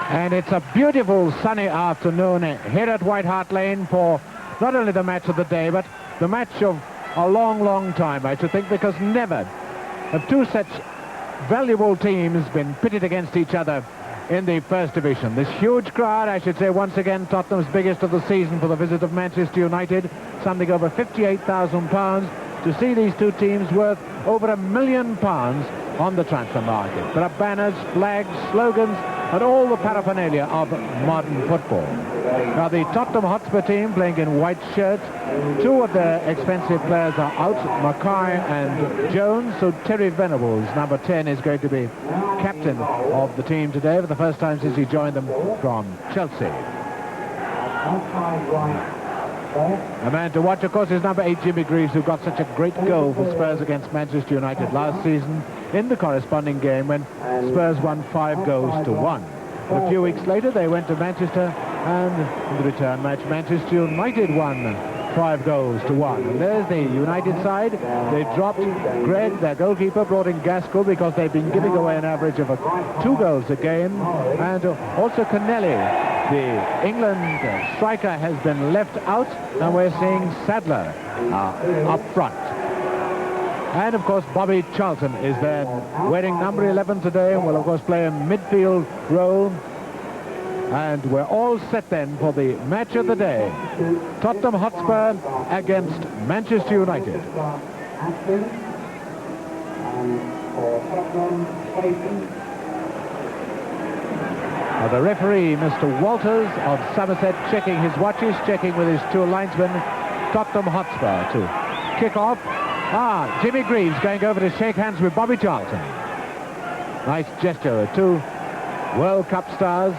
And it's a beautiful sunny afternoon here at White Hart Lane for not only the match of the day, but the match of a long, long time, I should think, because never have two such valuable teams been pitted against each other in the First Division. This huge crowd, I should say, once again, Tottenham's biggest of the season for the visit of Manchester United, something over £58,000 to see these two teams worth over £1 million on the transfer market. There are banners, flags, slogans, and all the paraphernalia of modern football. Now, the Tottenham Hotspur team playing in white shirts. Two of their expensive players are out, Mackay and Jones, so Terry Venables, number 10, is going to be captain of the team today for the first time since he joined them from Chelsea. A man to watch, of course, is number 8, Jimmy Greaves, who got such a great goal for Spurs against Manchester United last season in the corresponding game when Spurs won 5-1. A few weeks later, they went to Manchester, and in the return match, Manchester United won 5-1. And there's the United side. They dropped Greg, their goalkeeper, brought in Gaskell because they've been giving away an average of 2 goals a game. And also Kenneth, the England striker, has been left out, and we're seeing Sadler up front. And, of course, Bobby Charlton is there wearing number 11 today and will, of course, play a midfield role. And we're all set then for the match of the day. Tottenham Hotspur against Manchester United. Now the referee, Mr. Walters of Somerset, checking his watches, checking with his two linesmen, Tottenham Hotspur to kick off. Jimmy Greaves going over to shake hands with Bobby Charlton. Nice gesture, two World Cup stars.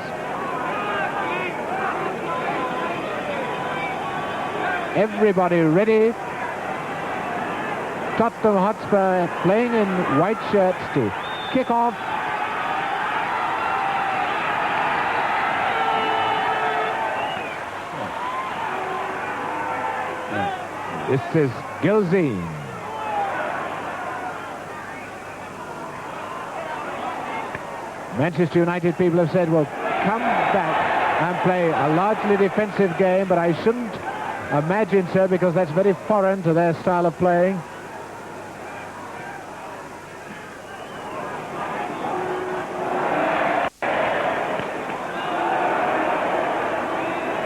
Everybody ready. Tottenham Hotspur playing in white shirts to kick off. This is Gilzine. Manchester United people have said, well, come back and play a largely defensive game, but I shouldn't imagine so, because that's very foreign to their style of playing.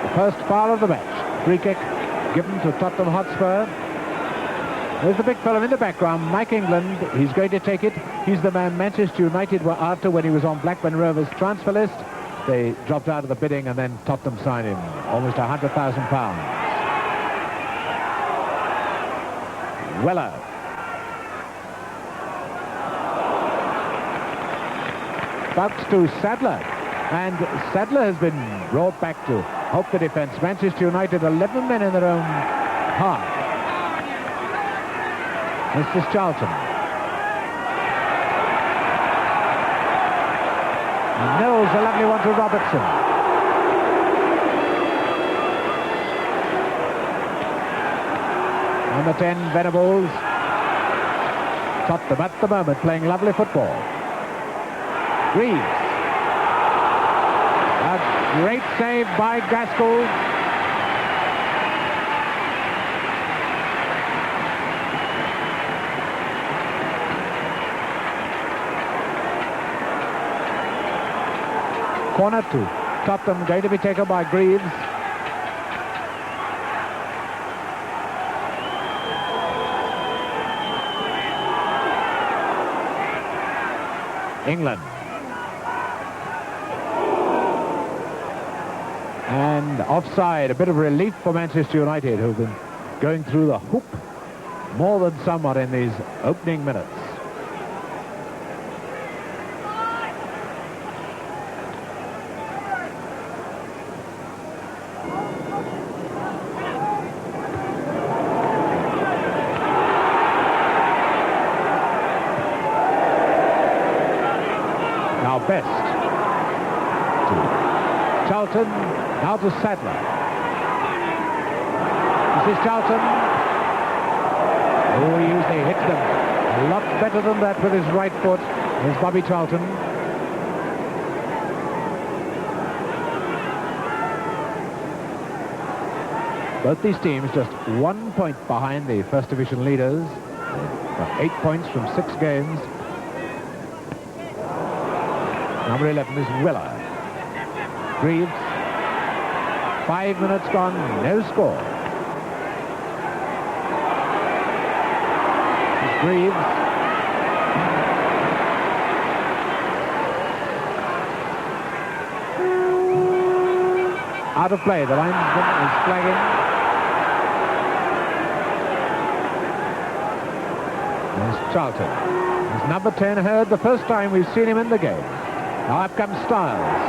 The first foul of the match. Free kick given to Tottenham Hotspur. There's the big fellow in the background, Mike England. He's going to take it. He's the man Manchester United were after when he was on Blackburn Rovers' transfer list. They dropped out of the bidding, and then Tottenham signed him. Almost £100,000. Weller. Bucks to Sadler. And Sadler has been brought back to help the defence. Manchester United, 11 men in their own half. This is Charlton. Knowles, a lovely one to Robertson. Number 10, Venables. Tottenham at the moment playing lovely football. Greaves. A great save by Gaskell. Corner to Tottenham, going to be taken by Greaves. England. And offside, a bit of relief for Manchester United, who've been going through the hoop more than somewhat in these opening minutes. Best to Charlton, now to Sadler. This is Charlton. Oh, he usually hits them a lot better than that with his right foot. Here's Bobby Charlton. Both these teams just 1 point behind the First Division leaders. They've got 8 points from 6 games. Number 11 is Weller. Greaves. 5 minutes gone, no score. It's Greaves. Out of play, the linesman is flagging. There's Charlton. There's number 10, Hurd, the first time we've seen him in the game. Now up comes Styles.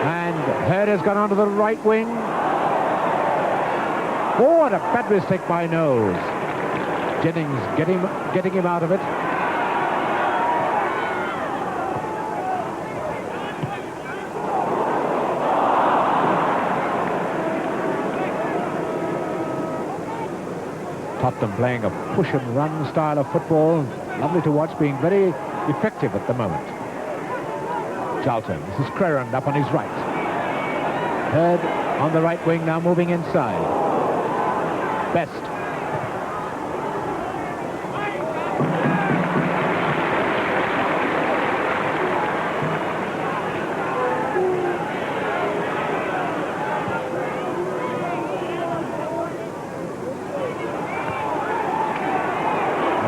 And Hurd has gone onto the right wing. Oh, what a bad mistake by Knowles. Jennings getting him out of it. Tottenham playing a push and run style of football. Lovely to watch, being very effective at the moment. Charlton. This is Crerand up on his right. Hurd on the right wing, now moving inside. Best.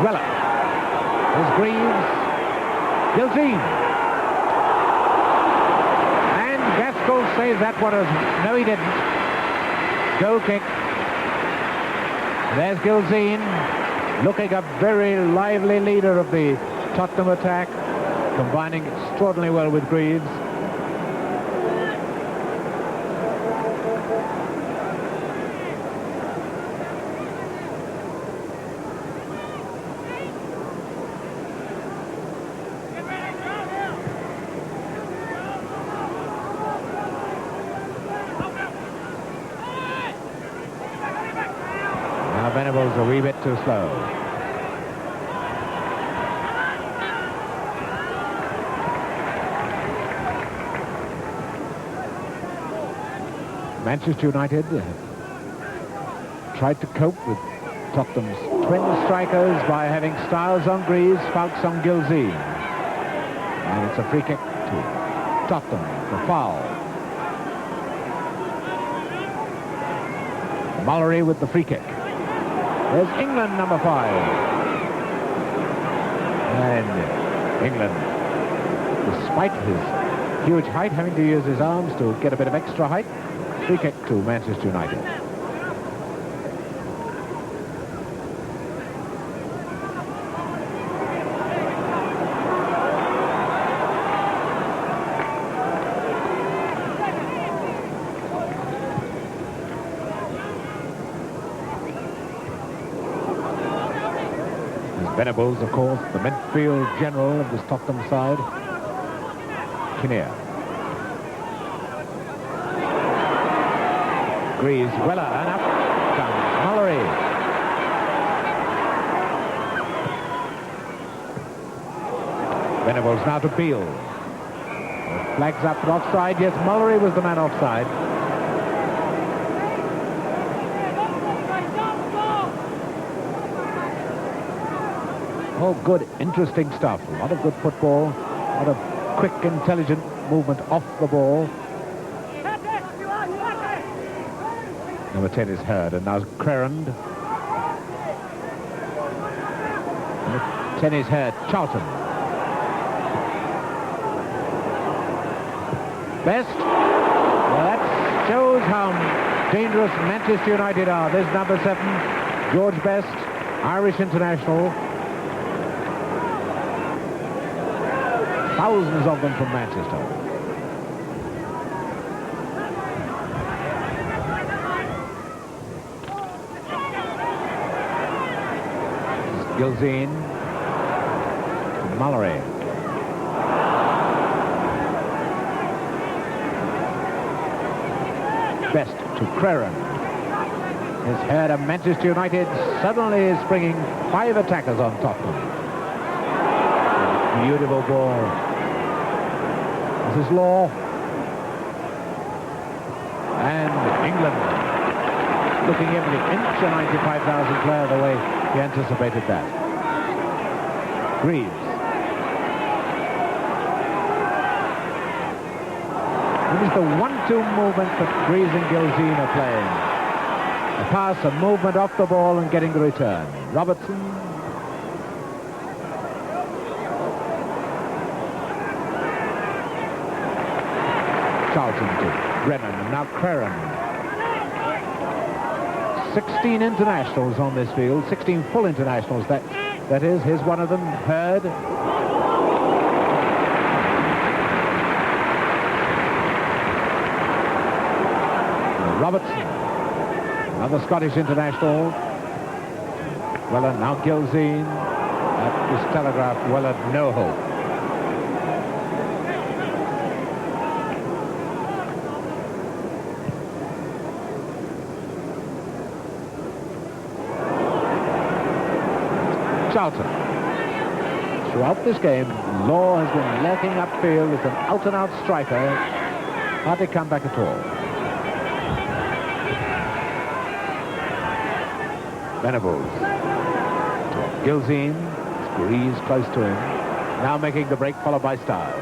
Weller. There's Greaves. Gilzine. And Gaskell saves that one as... No, he didn't. Goal kick. There's Gilzine, looking a very lively leader of the Tottenham attack, combining extraordinarily well with Greaves. Venables a wee bit too slow. Manchester United tried to cope with Tottenham's twin strikers by having Styles on Greaves, Fouts on Gilzine. And it's a free kick to Tottenham for foul. Mallory with the free kick. There's England, number 5. And England, despite his huge height, having to use his arms to get a bit of extra height. Free kick to Manchester United. Venables, of course, the midfield general of this Tottenham side. Kinnear. Greaves, Weller, and up comes Mallory. Venables now to Beale. Flags up for offside. Yes, Mallory was the man offside. Oh, good, interesting stuff. A lot of good football. A lot of quick, intelligent movement off the ball. Number 10 is Hurd, and now Crerand. Number 10 is Hurd. Charlton. Best. Well, that shows how dangerous Manchester United are. There's number 7, George Best, Irish international. Thousands of them from Manchester. Gilzine to Mallory. Best to Crerand. His head of Manchester United suddenly is bringing 5 attackers on Tottenham. Beautiful ball. This is Law. England looking every inch a 95,000 player the way he anticipated that. Greaves. It is the 1-2 movement that Greaves and Gilzean are playing. A pass, a movement off the ball and getting the return. Robertson. Charlton to Brennan and now Creran. 16 internationals on this field, 16 full internationals. That is, here's one of them, Hurd. Robertson, another Scottish international. Weller, now Gilzean. That was telegraphed, Weller, no hope. Charlton. Throughout this game, Law has been lurking upfield as an out-and-out striker. Hardly come back at all. Venables. Gilzean. Greaves close to him. Now making the break, followed by Stars.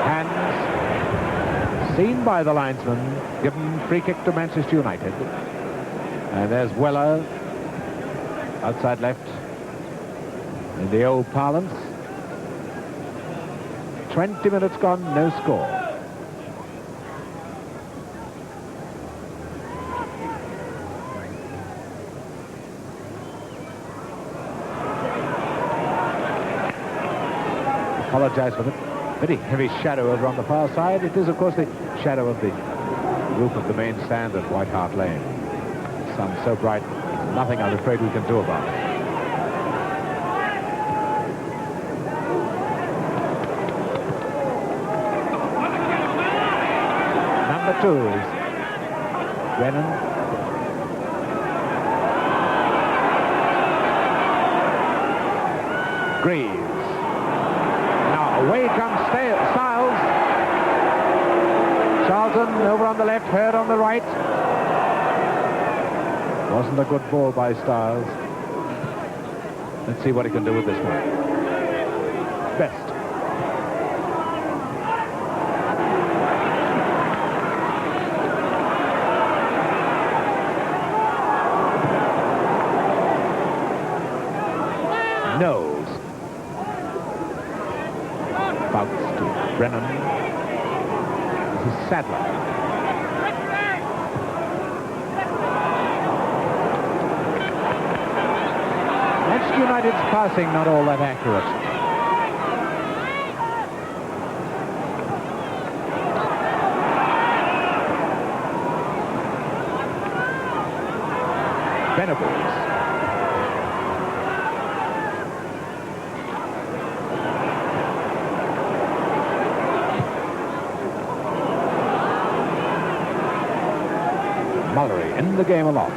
Hands. Seen by the linesman. Given free kick to Manchester United. And there's Weller, outside left, in the old parlance. 20 minutes gone, no score. Apologise for the very heavy shadow over on the far side. It is, of course, the shadow of the roof of the main stand at White Hart Lane. Sun so bright, nothing I'm afraid we can do about it. Number 2 is Brennan. Greaves. Now away comes Styles. Charlton over on the left, Hurd on the right. Wasn't a good ball by Styles. Let's see what he can do with this one. Best. Nose. Bounce to Brennan. This is Sadler. United's passing not all that accurate. Venables. Mullery in the game a lot.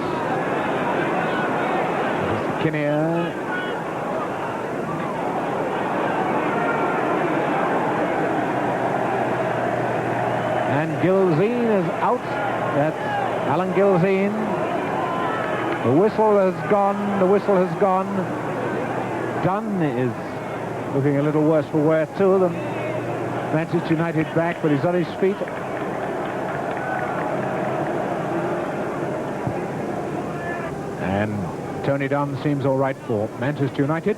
Kinnear. And Gilzean is out. That's Alan Gilzean. The whistle has gone. The whistle has gone. Dunn is looking a little worse for wear too than Manchester United back, but he's on his feet. And Tony Dunn seems all right for Manchester United.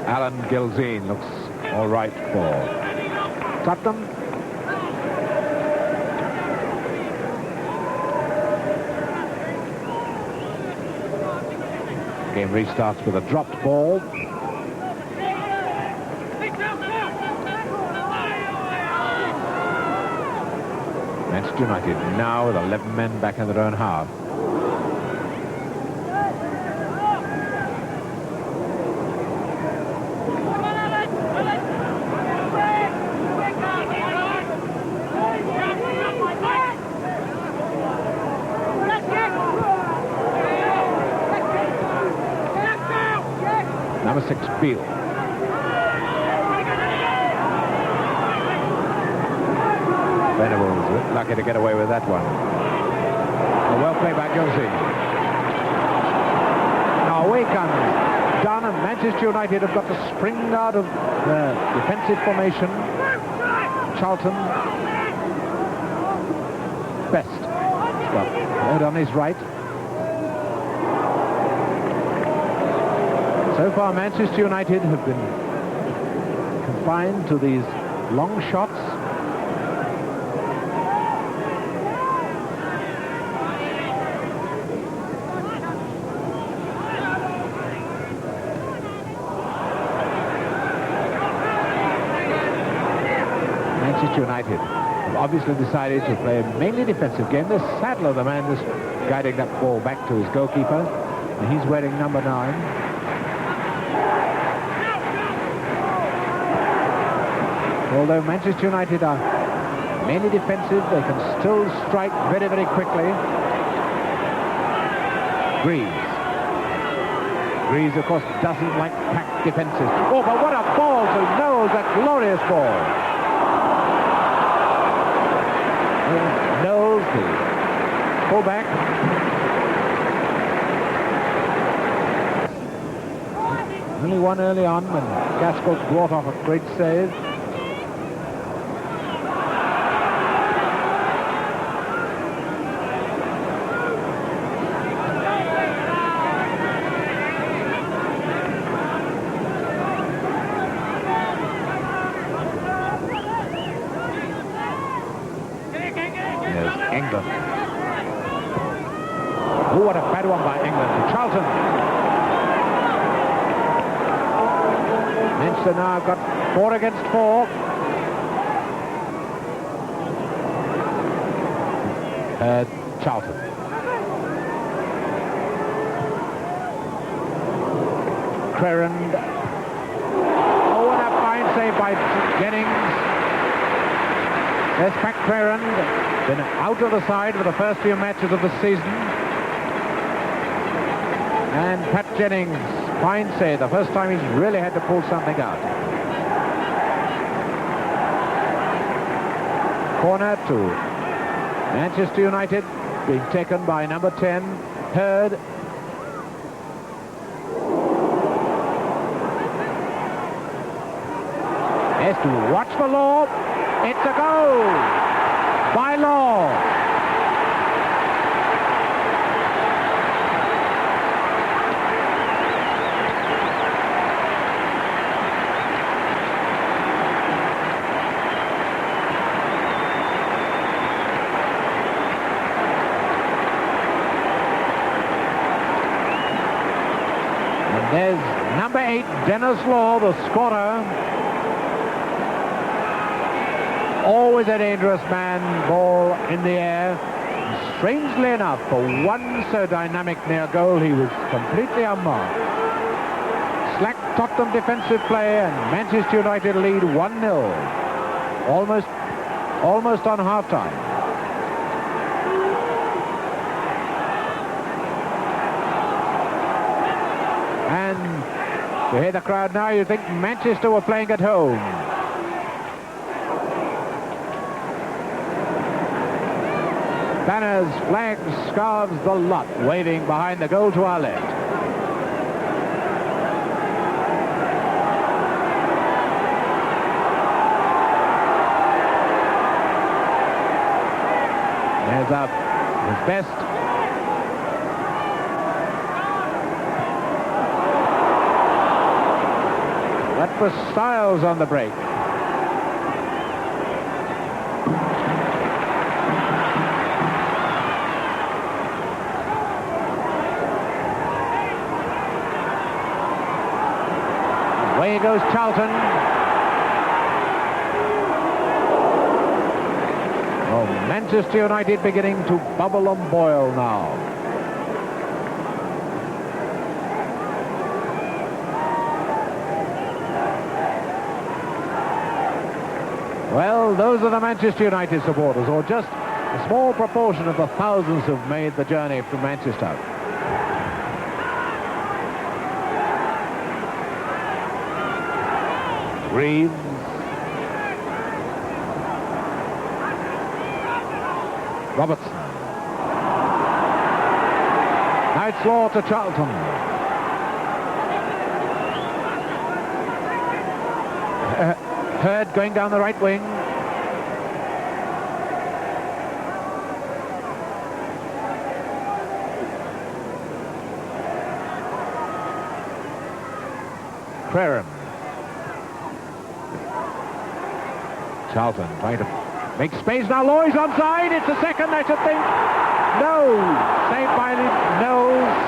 Alan Gilzean looks all right for Tottenham. Game restarts with a dropped ball. Manchester United now with 11 men back in their own half. Number 6, Beale. lucky to get away with that one. Well played by Josie. Now away comes Dunn, and Manchester United have got to spring out of the defensive formation. Charlton. Best. Well, on his right. So far, Manchester United have been confined to these long shots. Manchester United have obviously decided to play a mainly defensive game. The Sadler, the man just guiding that ball back to his goalkeeper, and he's wearing number 9. Although Manchester United are mainly defensive, they can still strike very, very quickly. Greaves, of course, doesn't like packed defenses. Oh, but what a ball to Knowles, that glorious ball. Knowles, the fullback. Only one early on when Gaskell brought off a great save. England. Oh, what a bad one by England. Charlton. Manchester now got 4 against 4. Charlton. Crerand. Oh, what a fine save by Jennings. There's Pat Crerand. Been out of the side for the first few matches of the season. And Pat Jennings, fine save, the first time he's really had to pull something out. Corner to Manchester United, being taken by number 10, Hurd. Has to watch for Law. It's a goal by Law. And there's number 8, Dennis Law, the scorer. Always a dangerous man, ball in the air. And strangely enough, for one so dynamic near goal, he was completely unmarked. Slack Tottenham defensive play, and Manchester United lead 1-0. Almost on half-time. And to hear the crowd now, you'd think Manchester were playing at home. Banners, flags, scarves, the lot waving behind the goal to our left. There's up his best. That was Styles on the break. Away goes Charlton. Oh, Manchester United beginning to bubble and boil now. Well, those are the Manchester United supporters, or just a small proportion of the thousands who've made the journey from Manchester. Greaves. Robertson. Now it's Law to Charlton. Hurd going down the right wing. Crerham. Charlton trying to make space now. Law is onside. It's a second, I should think. No. Saved by Knowles.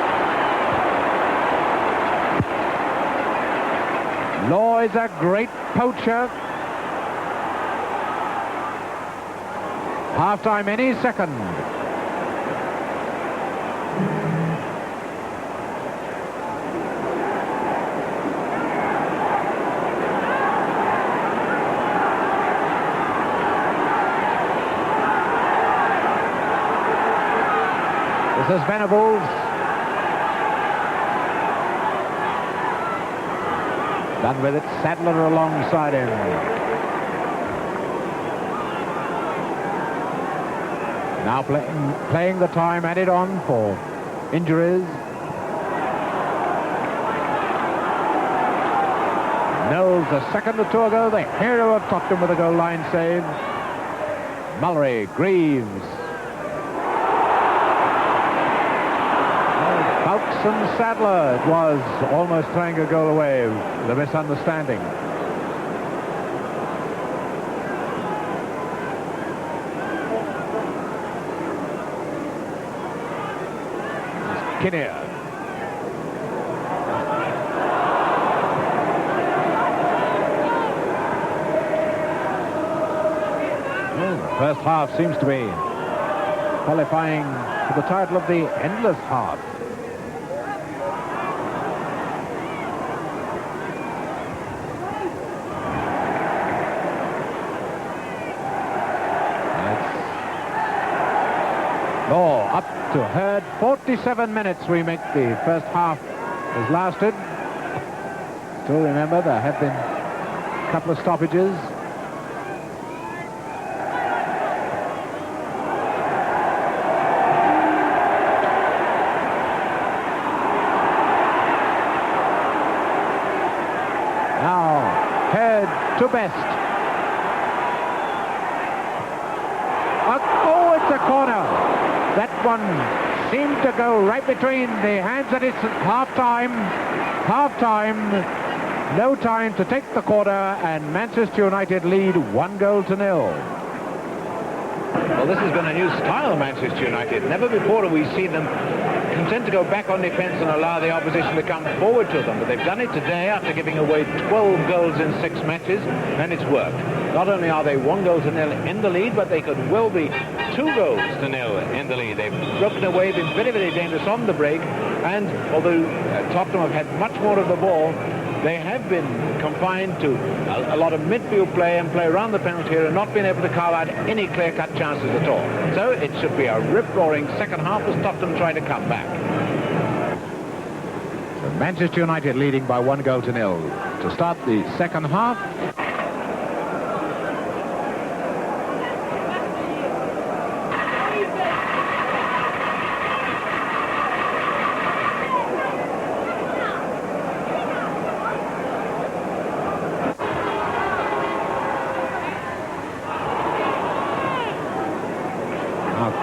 Law is a great poacher. Half-time any second. This is Venables. Done with it. Sadler alongside him. Now playing the time added on for injuries. Knowles, the second or two ago, the hero of Tottenham with a goal line save. Mullery, Greaves. Fowkes and Sadler. It was almost throwing a goal away. The misunderstanding. Kenneth. First half seems to be qualifying for the title of the endless half. Law up to Hurd. 47 minutes we make the first half has lasted. Still remember there have been a couple of stoppages. Now Hurd to Best. Oh, it's a corner. That one seemed to go right between the hands, and it's half-time. Half-time, no time to take the corner, and Manchester United lead 1-0. Well, this has been a new style of Manchester United. Never before have we seen them content to go back on defence and allow the opposition to come forward to them. But they've done it today after giving away 12 goals in 6 matches, and it's worked. Not only are they 1-0 in the lead, but they could well be 2-0 in the lead. They've broken away, been very, very dangerous on the break, and although Tottenham have had much more of the ball, they have been confined to a lot of midfield play and play around the penalty area and not been able to carve out any clear-cut chances at all. So it should be a rip-roaring second half as Tottenham try to come back. So Manchester United leading by 1-0 to start the second half.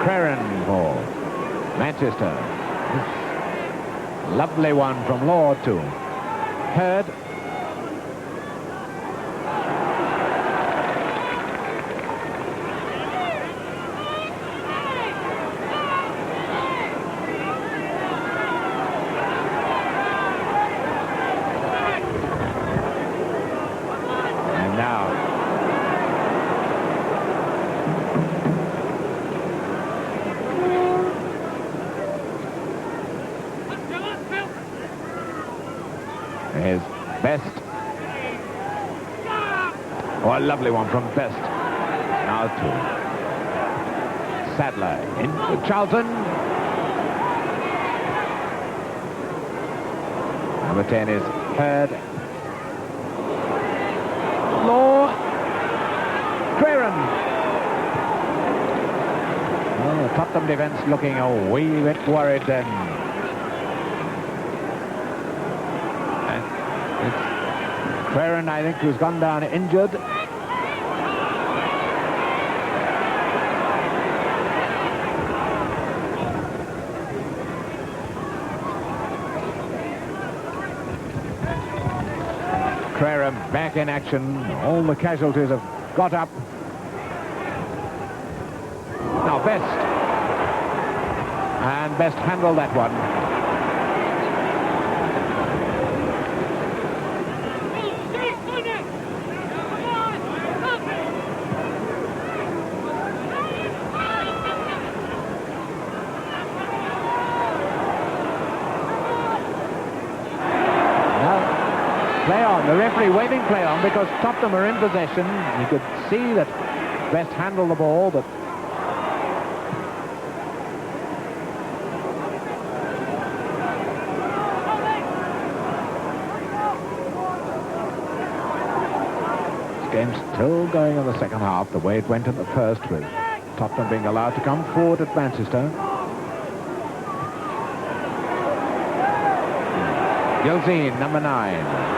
Crerham for Manchester. Lovely one from Law to Hurd. And now is Best. Oh, a lovely one from Best. Now to Sadler into Charlton. Number 10 is Hurd. Law. Crerham. Oh, Tottenham defence looking a wee bit worried then. And it's Queren, I think, who's gone down injured. Queren back in action. All the casualties have got up. Now Best. And Best handled that one. Play on. The referee waving play on because Tottenham are in possession. You could see that Best handled the ball, but this game's still going in the second half, the way it went in the first, with Tottenham being allowed to come forward at Manchester. Gilzine, number 9.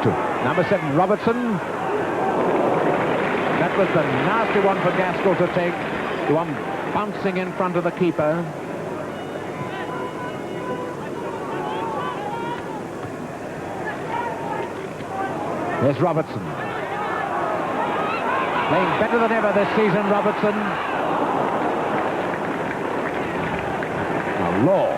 To number 7, Robertson. That was the nasty one for Gaskell to take. The one bouncing in front of the keeper. There's Robertson. Playing better than ever this season, Robertson. Now, Law.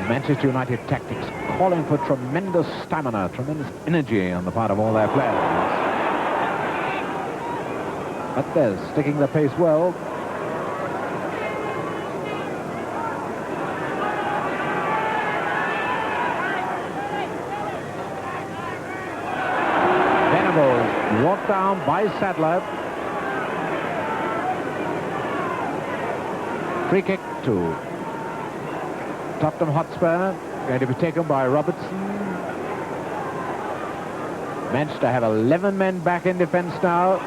Manchester United tactics calling for tremendous stamina, tremendous energy on the part of all their players. But they're sticking the pace well. Venables walked down by Sadler. Free kick to Tottenham Hotspur, going to be taken by Robertson. Manchester have 11 men back in defence now.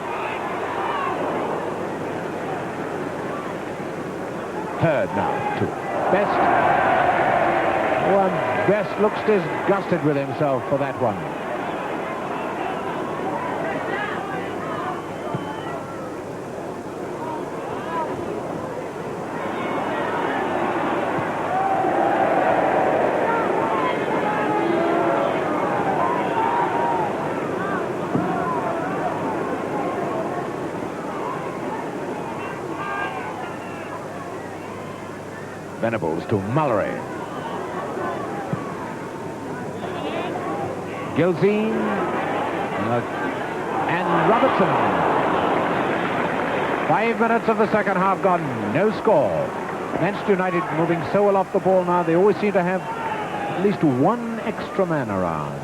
Third now to Best. Oh, and Best looks disgusted with himself for that one. Venables to Mullery. Gilzine. And Robertson. 5 minutes of the second half gone. No score. Manchester United moving so well off the ball now. They always seem to have at least one extra man around.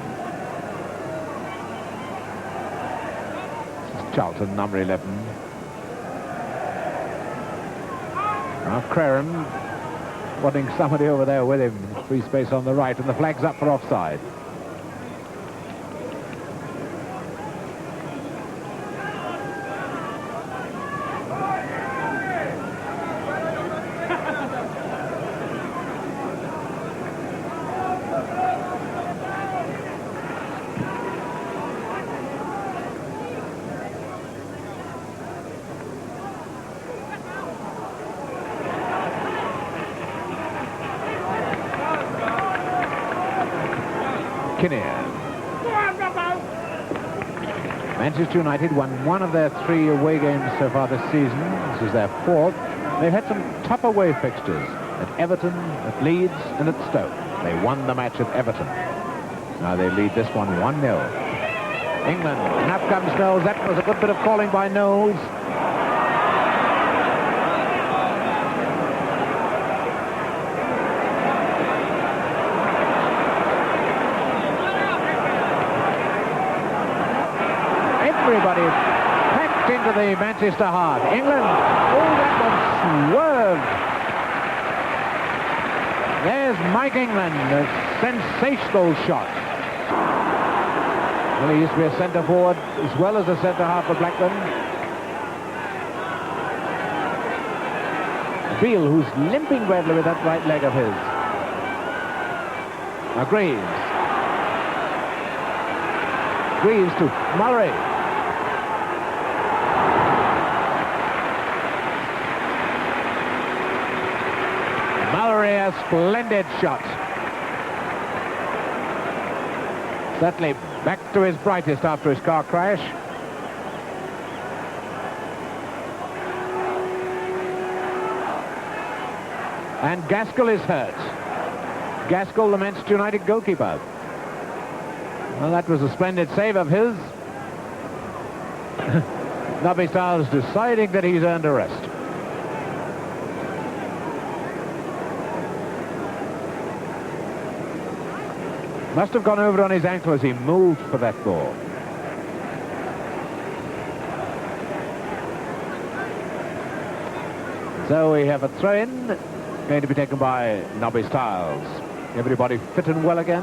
This is Charlton, number 11. Now Queren wanting somebody over there with him. Free space on the right, and the flag's up for offside. Kenneth. Manchester United won 1 of their 3 away games so far this season. This is their 4th. They've had some tough away fixtures at Everton, at Leeds, and at Stoke. They won the match at Everton. Now they lead this one 1-0. England, and up comes Knowles. That was a good bit of calling by Knowles. everybody packed into the Manchester heart. England, oh, that one swerved. There's Mike England, a sensational shot. Well, he used to be a centre forward as well as a centre half for Blackburn. Beale, who's limping badly with that right leg of his. Now Greaves. Greaves to Murray. Murray, a splendid shot. Certainly back to his brightest after his car crash. And Gaskell is hurt. Gaskell, the Manchester United goalkeeper. Well, that was a splendid save of his. Nobby Stiles deciding that he's earned a rest. Must have gone over on his ankle as he moved for that ball. So we have a throw-in, going to be taken by Nobby Stiles. Everybody fit and well again.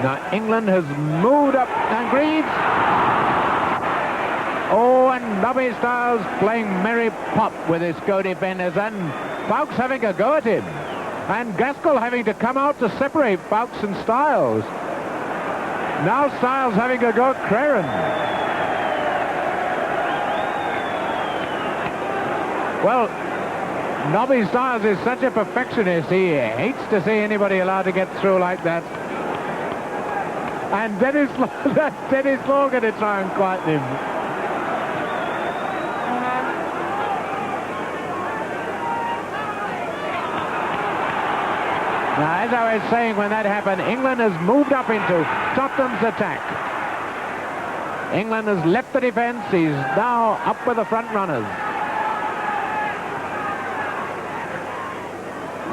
Now England has moved up, and Greaves. Oh, and Nobby Stiles playing merry pop with his co-defenders, and Fowkes having a go at him. And Gaskell having to come out to separate Fowkes and Stiles. Now Stiles having a go at Craren. Well, Nobby Stiles is such a perfectionist. He hates to see anybody allowed to get through like that. And Dennis Law going to try and quieten him. Now, as I was saying when that happened, England has moved up into Tottenham's attack. England has left the defence. He's now up with the front runners.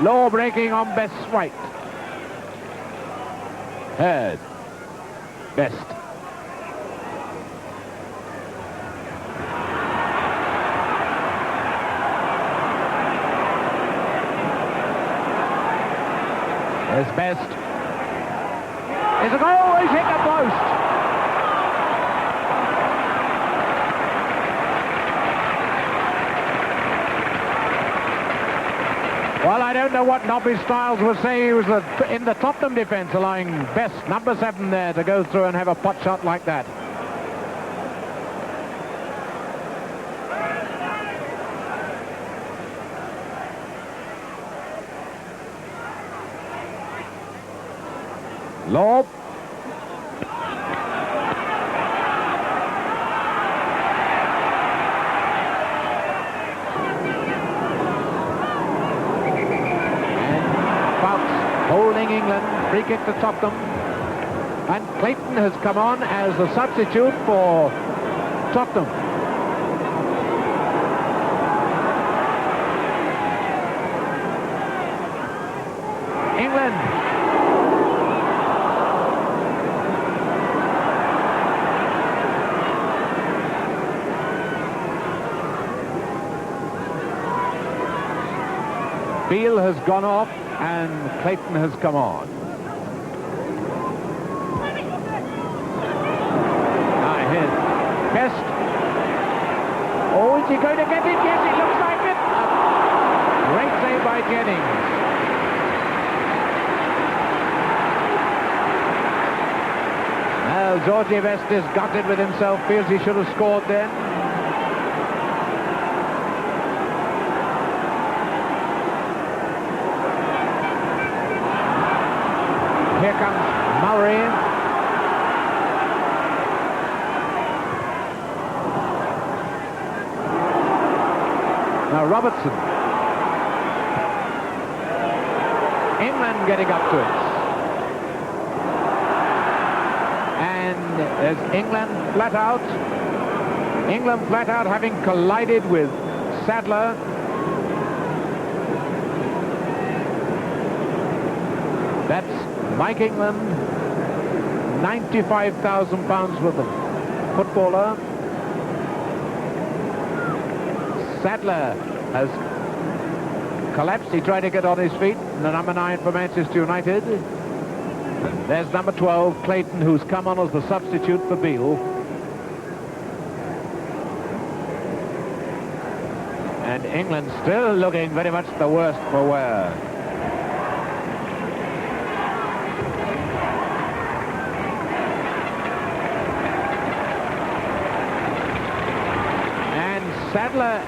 Law breaking on Best's right. Heard. Best. There's Best. It's a goal. He's hit the post. Well, I don't know what Nobby Stiles was saying. He was in the Tottenham defence, allowing Best, number 7 there, to go through and have a pot shot like that. Law. Holding England, free kick to Tottenham, and Clayton has come on as the substitute for Tottenham. England. Beale has gone off and Clayton has come on. Now here's Best. Oh, is he going to get it? Yes, it looks like it. A great save by Jennings. Well, Georgie Best is gutted with himself, feels he should have scored then. Here comes Murray. Now Robertson. England getting up to it. And there's England flat out. England flat out having collided with Sadler. That's Mike England, £95,000 worth of footballer. Sadler has collapsed. He tried to get on his feet. The number 9 for Manchester United. And there's number 12, Clayton, who's come on as the substitute for Beale. And England still looking very much the worst for wear. And Sadler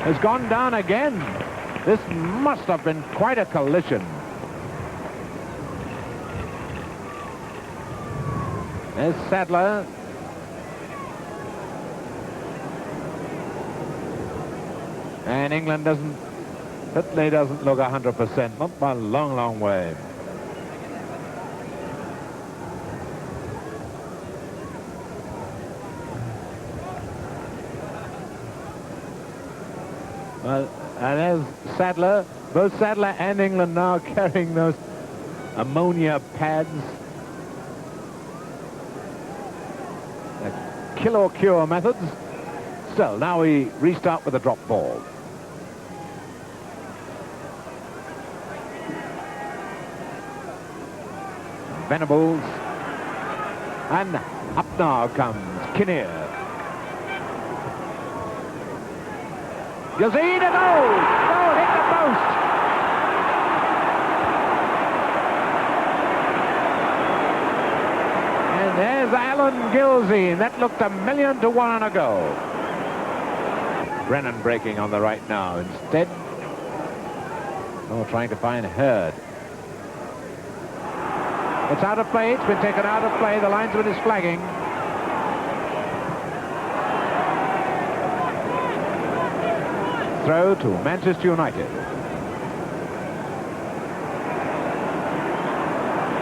has gone down again. This must have been quite a collision. There's Sadler. And England certainly doesn't look 100%, not by a long, long way. Well, and there's Sadler. Both Sadler and England now carrying those ammonia pads. Kill or cure methods. Still, now we restart with a drop ball. Venables. And up now comes Kenneth. Gilzine, a goal! Goal, hit the post! And there's Alan Gilzine. That looked 1,000,000 to 1 on a go. Brennan breaking on the right now. Instead, trying to find Hurd. It's out of play. It's been taken out of play. The linesman is flagging. Throw to Manchester United.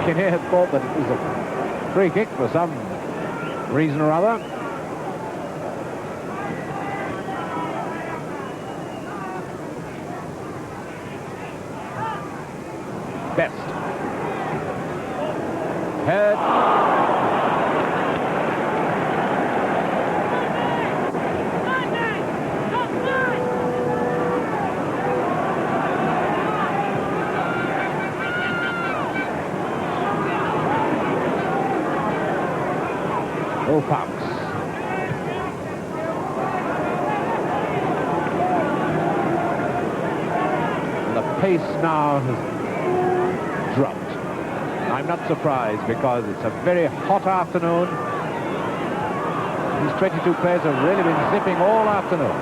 Kenneth thought that it was a free kick for some reason or other. Best. Head. Fox. The pace now has dropped. I'm not surprised because it's a very hot afternoon. These 22 players have really been zipping all afternoon.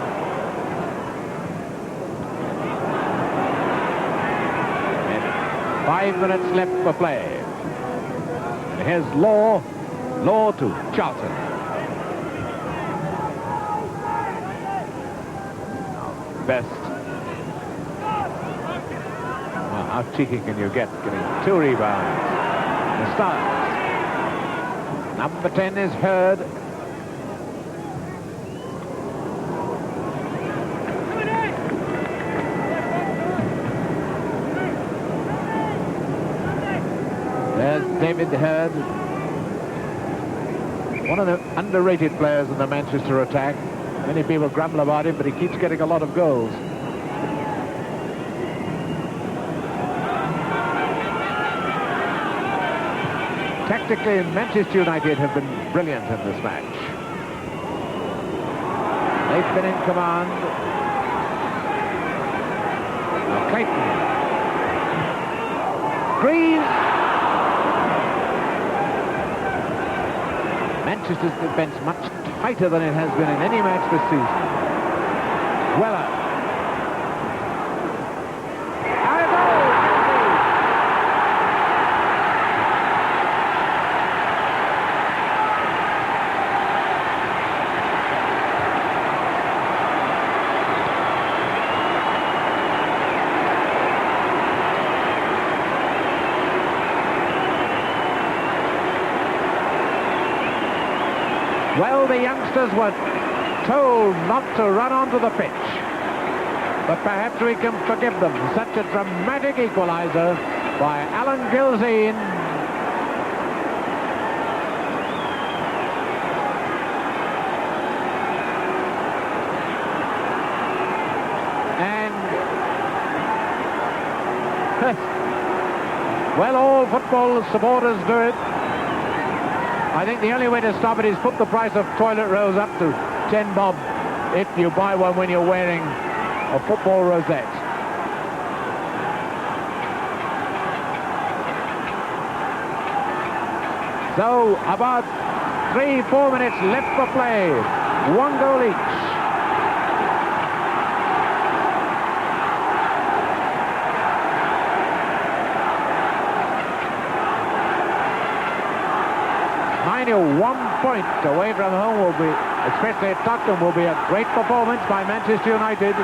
And 5 minutes left for play. And here's Law to Charlton. Best. Well, how cheeky can you get, getting 2 rebounds? The Stars. Number 10 is Hurd. There's David Hurd. One of the underrated players in the Manchester attack. Many people grumble about him, but he keeps getting a lot of goals. Tactically, Manchester United have been brilliant in this match. They've been in command. Now Clayton. Greaves. Manchester's defence much tighter than it has been in any match this season. Weller. Out of goal! Well, the youngsters were told not to run onto the pitch. but perhaps we can forgive them. Such a dramatic equaliser by Alan Gilzine. And well, all football supporters do it. I think the only way to stop it is put the price of toilet rolls up to 10 bob if you buy one when you're wearing a football rosette. So about 3-4 minutes left for play. 1 goal each. Mind you, 1 point away from home will be, especially at Tottenham, will be a great performance by Manchester United.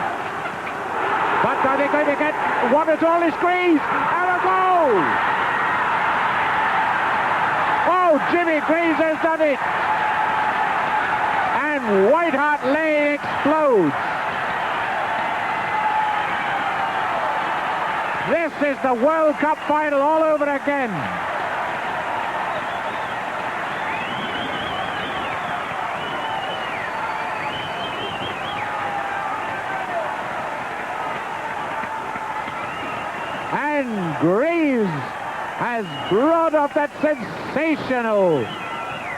But are they going to get one at all? Is Greaves and a goal! Oh, Jimmy Greaves has done it! And White Hart Lane explodes. This is the World Cup final all over again. And Greaves has brought up that sensational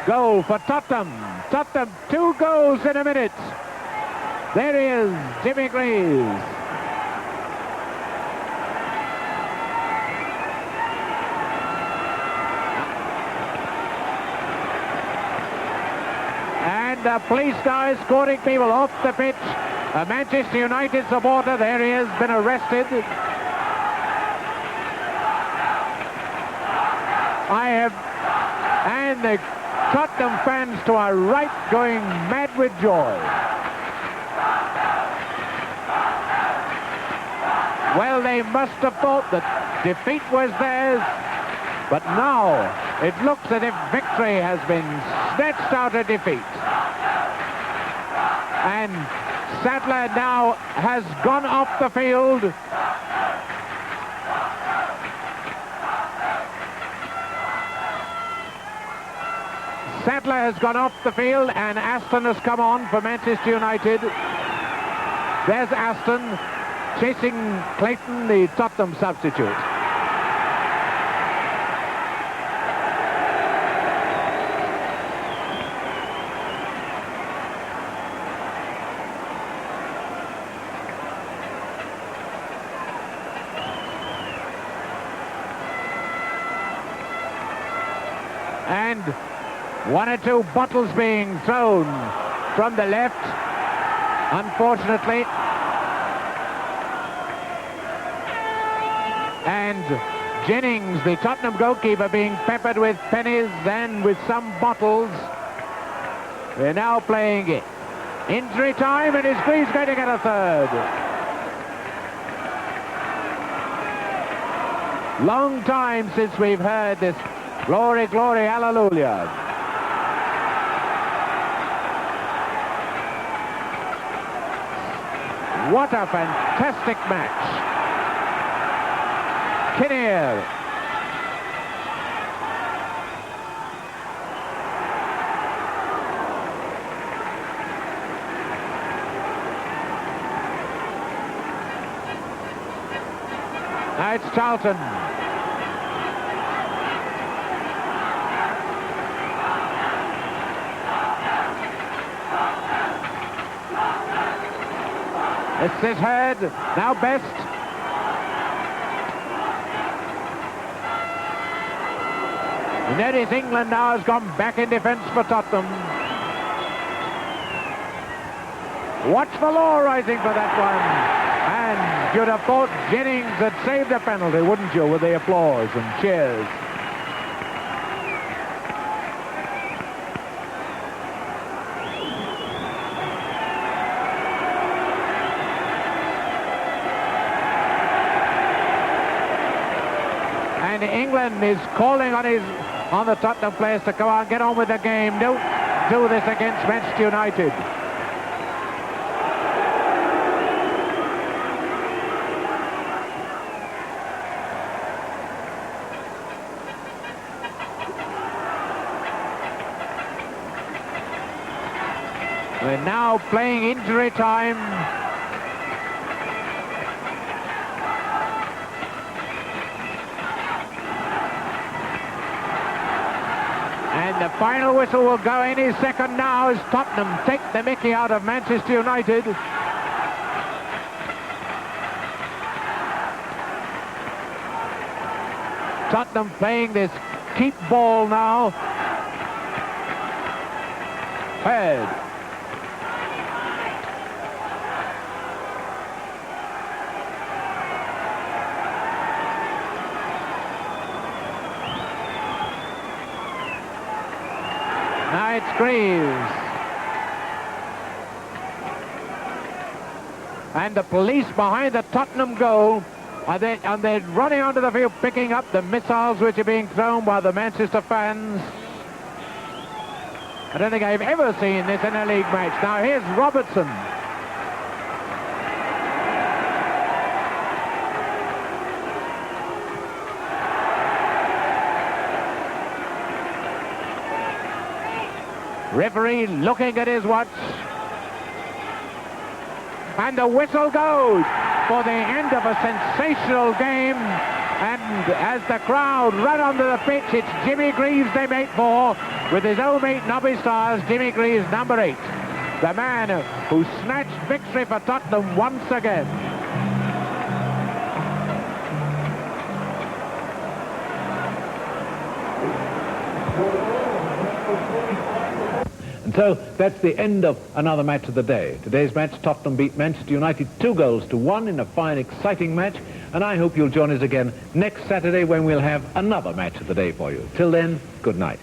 goal for Tottenham. Tottenham 2 goals in a minute. There he is, Jimmy Greaves. And the police now escorting people off the pitch. A Manchester United supporter, there he has been arrested. And the Tottenham fans to our right going mad with joy. Well, they must have thought that defeat was theirs, but now it looks as if victory has been snatched out of defeat. And Sadler now has gone off the field. Sadler has gone off the field and Aston has come on for Manchester United. There's Aston chasing Clayton, the Tottenham substitute. And 1 or 2 bottles being thrown from the left, unfortunately. And Jennings, the Tottenham goalkeeper, being peppered with pennies and with some bottles. They're now playing it. Injury time, and is Greaves going to get a third? Long time since we've heard this glory, glory, hallelujah. What a fantastic match. Kenneth. Now it's Charlton. It's his head. Now Best. You notice England now has gone back in defence for Tottenham. Watch the law rising for that one. And you'd have thought Jennings had saved a penalty, wouldn't you, with the applause and cheers. And England is calling on the Tottenham players to come on, get on with the game. Don't do this against Manchester United. We're now playing injury time. And the final whistle will go any second now as Tottenham take the mickey out of Manchester United. Tottenham playing this keep ball now. Head. Now it's Greaves. And the police behind the Tottenham goal are they're running onto the field, picking up the missiles which are being thrown by the Manchester fans. I don't think I've ever seen this in a league match. Now here's Robertson. Referee looking at his watch. And the whistle goes for the end of a sensational game. And as the crowd run onto the pitch, it's Jimmy Greaves they make for, with his old mate Nobby Stiles, Jimmy Greaves, number 8. The man who snatched victory for Tottenham once again. And so that's the end of another match of the day. Today's match, Tottenham beat Manchester United 2-1 in a fine, exciting match. And I hope you'll join us again next Saturday when we'll have another match of the day for you. Till then, good night.